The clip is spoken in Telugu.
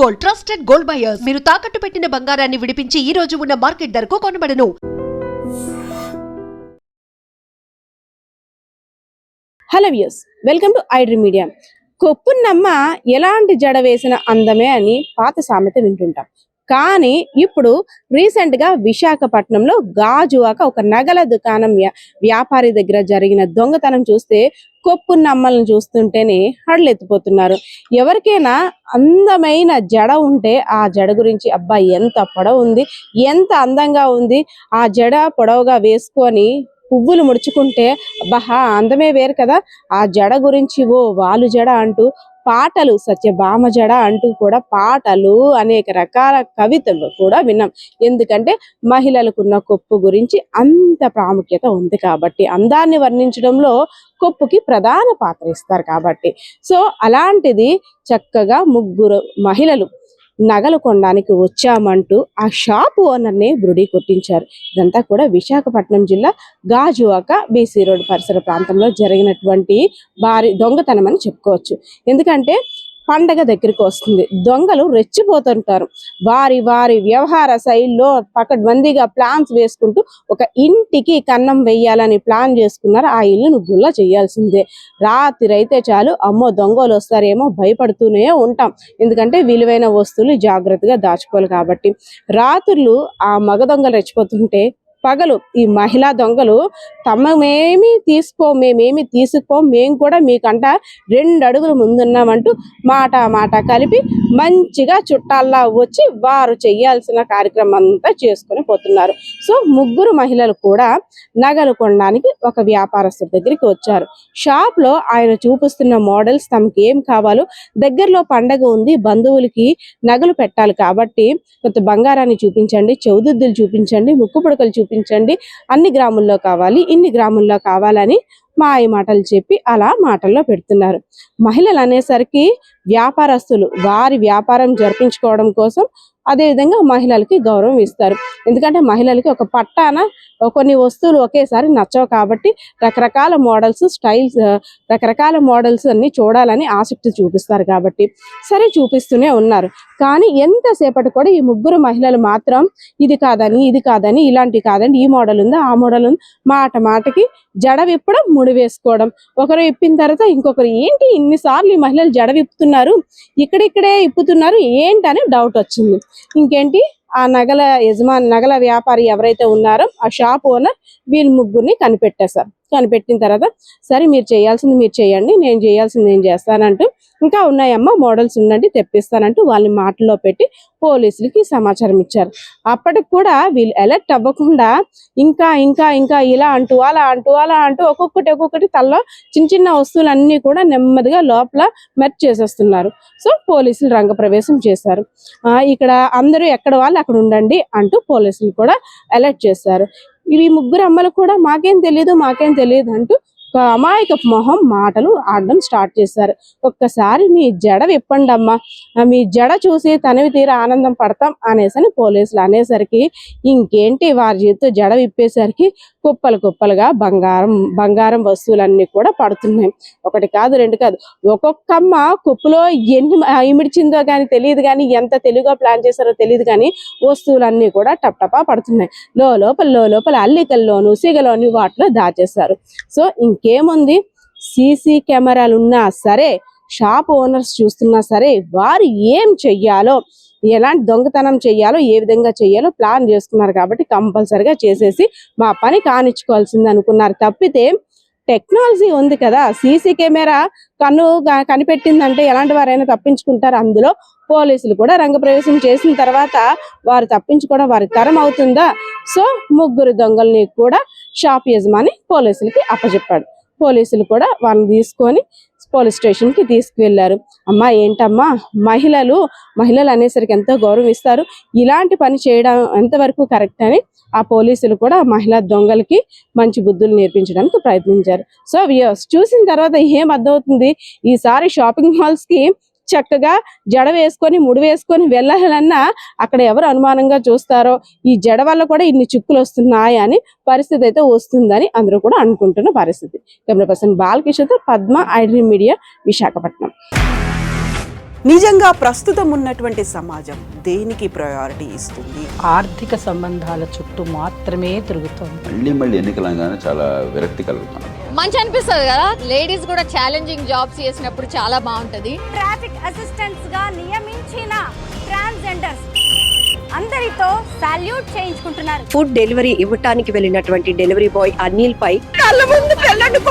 Gold, trusted gold buyers. మీరు తాకట్టు పెట్టిన బంగారాన్ని విడిపించి ఈ రోజు ఉన్న మార్కెట్ ధరకు కొనబడను. Hello views, welcome to iDream Media. కొప్పున్నమ్మ ఎలాంటి జడ వేసిన అందమే అని పాత సామెత వింటుంటాం. కానీ ఇప్పుడు రీసెంట్ గా విశాఖపట్నంలో గాజువాక ఒక నగల దుకాణం వ్యాపారి దగ్గర జరిగిన దొంగతనం చూస్తే కొప్పున్నమ్మలను చూస్తుంటేనే హడలెత్తిపోతున్నారు. ఎవరికైనా అందమైన జడ ఉంటే ఆ జడ గురించి అబ్బా ఎంత పొడవు ఉంది, ఎంత అందంగా ఉంది, ఆ జడ పొడవుగా వేసుకొని పువ్వులు ముడుచుకుంటే అబ్బా అందమే వేరు కదా. ఆ జడ గురించి ఓ వాలు జడ అంటూ పాటలు, సత్యభామ జడ అంటూ కూడా పాటలు, అనేక రకాల కవితలు కూడా విన్నాం. ఎందుకంటే మహిళలకున్న కొప్పు గురించి అంత ప్రాముఖ్యత ఉంది కాబట్టి, అందాన్ని వర్ణించడంలో కొప్పుకి ప్రధాన పాత్ర ఇస్తారు కాబట్టి. సో అలాంటిది చక్కగా ముగ్గురు మహిళలు నగలు కొనడానికి వచ్చామంటూ ఆ షాప్ ఓనర్ని బురుడి కొట్టించారు. ఇదంతా కూడా విశాఖపట్నం జిల్లా గాజువాక బీసీ రోడ్ పరిసర ప్రాంతంలో జరిగినటువంటి భారీ దొంగతనం అని చెప్పుకోవచ్చు. ఎందుకంటే పండగ దగ్గరికి వస్తుంది, దొంగలు రెచ్చిపోతుంటారు. వారి వారి వ్యవహార శైలిలో పకడ్బందీగా ప్లాన్స్ వేసుకుంటూ ఒక ఇంటికి కన్నం వెయ్యాలని ప్లాన్ చేసుకున్నారు. ఆ ఇల్లును గుల్ల చేయాల్సిందే. రాత్రి అయితే చాలు, అమ్మో దొంగలు వస్తారేమో భయపడుతూనే ఉంటాం. ఎందుకంటే విలువైన వస్తువులు జాగ్రత్తగా దాచుకోవాలి కాబట్టి. రాత్రులు ఆ మగ దొంగలు రెచ్చిపోతుంటే పగలు ఈ మహిళా దొంగలు మేమేమి తీసుకోం, మేము కూడా మీకంట 2 అడుగులు ముందున్నామంటూ మాట కలిపి మంచిగా చుట్టాల్లా వచ్చి వారు చేయాల్సిన కార్యక్రమం అంతా చేసుకొని పోతున్నారు. సో ముగ్గురు మహిళలు కూడా నగలు కొనడానికి ఒక వ్యాపారస్తుడి దగ్గరికి వచ్చారు. షాప్ లో ఆయన చూపిస్తున్న మోడల్స్ తమకి ఏం కావాలో, దగ్గరలో పండగ ఉంది, బంధువులకి నగలు పెట్టాలి కాబట్టి కొంత బంగారాన్ని చూపించండి, చెవుదిద్దులు చూపించండి, ముక్కు పుడకలు చూపించండి, అన్ని గ్రాముల్లో కావాలి, ఇన్ని గ్రాముల్లో కావాలని మాయ మాటలు చెప్పి అలా మాటల్లో పెడుతున్నారు. మహిళలు అనేసరికి వ్యాపారస్తులు వారి వ్యాపారం జరిపించుకోవడం కోసం అదేవిధంగా మహిళలకి గౌరవం ఇస్తారు. ఎందుకంటే మహిళలకి ఒక పట్టాన కొన్ని వస్తువులు ఒకేసారి నచ్చవు కాబట్టి రకరకాల మోడల్స్, స్టైల్స్, రకరకాల మోడల్స్ అన్ని చూడాలని ఆసక్తి చూపిస్తారు కాబట్టి సరే చూపిస్తూనే ఉన్నారు. కానీ ఎంతసేపటి కూడా ఈ ముగ్గురు మహిళలు మాత్రం ఇది కాదని ఇలాంటి కాదండి, ఈ మోడల్ ఉందా, ఆ మోడల్ ఉంది, మాటకి జడ విప్పడం, ముడి వేసుకోవడం. ఒకరు ఇప్పిన తర్వాత ఇంకొకరు ఏంటి ఇన్నిసార్లు ఈ మహిళలు జడ విప్పుతున్నారు, ఇక్కడిక్కడే ఇప్పుతున్నారు ఏంటని డౌట్ వచ్చింది. ఇంకేంటి ఆ నగల వ్యాపారి ఎవరైతే ఉన్నారో ఆ షాప్ ఓనర్ వీళ్ళ ముగ్గురిని కనిపెట్టిన తర్వాత సరే మీరు చేయాల్సింది మీరు చేయండి, నేను చేయాల్సింది నేను చేస్తానంటూ ఇంకా ఉన్నాయమ్మా మోడల్స్ ఉండండి తెప్పిస్తానంటూ వాళ్ళని మాటల్లో పెట్టి పోలీసులకి సమాచారం ఇచ్చారు. అప్పటికి కూడా వీళ్ళు అలర్ట్ అవ్వకుండా ఇంకా ఇలా అంటూ అలా అంటూ ఒక్కొక్కటి తల్లో చిన్న వస్తువులన్నీ కూడా నెమ్మదిగా లోపల మెర్చ్ చేసేస్తున్నారు. సో పోలీసులు రంగప్రవేశం చేశారు. ఇక్కడ అందరూ ఎక్కడ వాళ్ళు అక్కడ ఉండండి అంటూ పోలీసులు కూడా అలర్ట్ చేశారు. ఈ ముగ్గురు అమ్మలు కూడా మాకేం తెలియదు అంటూ ఒక అమాయక మొహం మాటలు ఆడడం స్టార్ట్ చేశారు. ఒక్కసారి మీ జడ విప్పండి అమ్మా, మీ జడ చూసి తనవి తీరా ఆనందం పడతాం అనేసని పోలీసులు అనేసరికి ఇంకేంటి వారి చేతితో జడ విప్పేసరికి కుప్పలుగా బంగారం వస్తువులన్నీ కూడా పడుతున్నాయి. ఒకటి కాదు, 2 కాదు, ఒక్కొక్కమ్మ కుప్పలో ఎన్ని ఇమిడిచిందో కానీ తెలియదు, కానీ ఎంత తెలుగుగా ప్లాన్ చేశారో తెలియదు, కానీ వస్తువులన్నీ కూడా టపటపా పడుతున్నాయి. లోపల అల్లికల్లోను సిగలోని వాటిలో దాచేశారు. సో ఇంకేముంది, సీసీ కెమెరాలు ఉన్నా సరే, షాప్ ఓనర్స్ చూస్తున్నా సరే, వారు ఏం చెయ్యాలో, ఎలాంటి దొంగతనం చెయ్యాలో, ఏ విధంగా చెయ్యాలో ప్లాన్ చేసుకున్నారు కాబట్టి కంపల్సరిగా చేసేసి మా పని కానిచ్చుకోవాల్సింది అనుకున్నారు. తప్పితే టెక్నాలజీ ఉంది కదా, సీసీ కెమెరా కనిపెట్టిందంటే ఎలాంటి వారైనా తప్పించుకుంటారు. అందులో పోలీసులు కూడా రంగప్రవేశం చేసిన తర్వాత వారు తప్పించుకోవడం వారి తరం అవుతుందా? సో ముగ్గురు దొంగల్ని కూడా షాప్ యజమాని పోలీసులకి అప్పచెప్పాడు. పోలీసులు కూడా వాళ్ళని తీసుకొని పోలీస్ స్టేషన్ కి తీసుకువెళ్లారు. అమ్మా ఏంటమ్మా, మహిళలు అనేసరికి ఎంతో గౌరవం ఇస్తారు, ఇలాంటి పని చేయడం ఎంతవరకు కరెక్ట్ అని ఆ పోలీసులు కూడా మహిళా దొంగలకి మంచి బుద్ధులు నేర్పించడానికి ప్రయత్నించారు. సో వ్యూవర్స్ చూసిన తర్వాత ఏం అర్థమవుతుంది, ఈసారి షాపింగ్ మాల్స్ కి చక్కగా జడ వేసుకొని ముడి వేసుకొని వెళ్ళాలన్నా అక్కడ ఎవరు అనుమానంగా చూస్తారో, ఈ జడ వల్ల కూడా ఇన్ని చిక్కులు వస్తున్నాయి అని పరిస్థితి అయితే వస్తుందని అందరూ కూడా అనుకుంటున్న పరిస్థితి. కెమెరా పర్సన్ బాలకిషోర్తో పద్మ, ఐడ్రీమ్ మీడియా, విశాఖపట్నం. నిజంగా ప్రస్తుతం ఉన్నటువంటి సమాజం దేనికి ప్రయారిటీ ఇస్తుంది? ఆర్థిక సంబంధాల చుట్టూ మాత్రమే తిరుగుతోంది. మళ్ళీ ఎన్నికలంగానే చాలా విరక్తి కలుగుతాను. మంచి అనిపిస్తుంది కదా, లేడీస్ కూడా ఛాలెంజింగ్ జాబ్స్ చేసినప్పుడు చాలా బాగుంటది. ట్రాఫిక్ అసిస్టెంట్స్ గా నియమించిన ట్రాన్స్జెండర్స్ అందరితో సాల్యూట్ చేయించుకుంటున్నారు. ఫుడ్ డెలివరీ ఇవ్వటానికి వెళ్ళినటువంటి డెలివరీ బాయ్ అనిల్ పై కళ్ళ ముందు పెళ్ళండి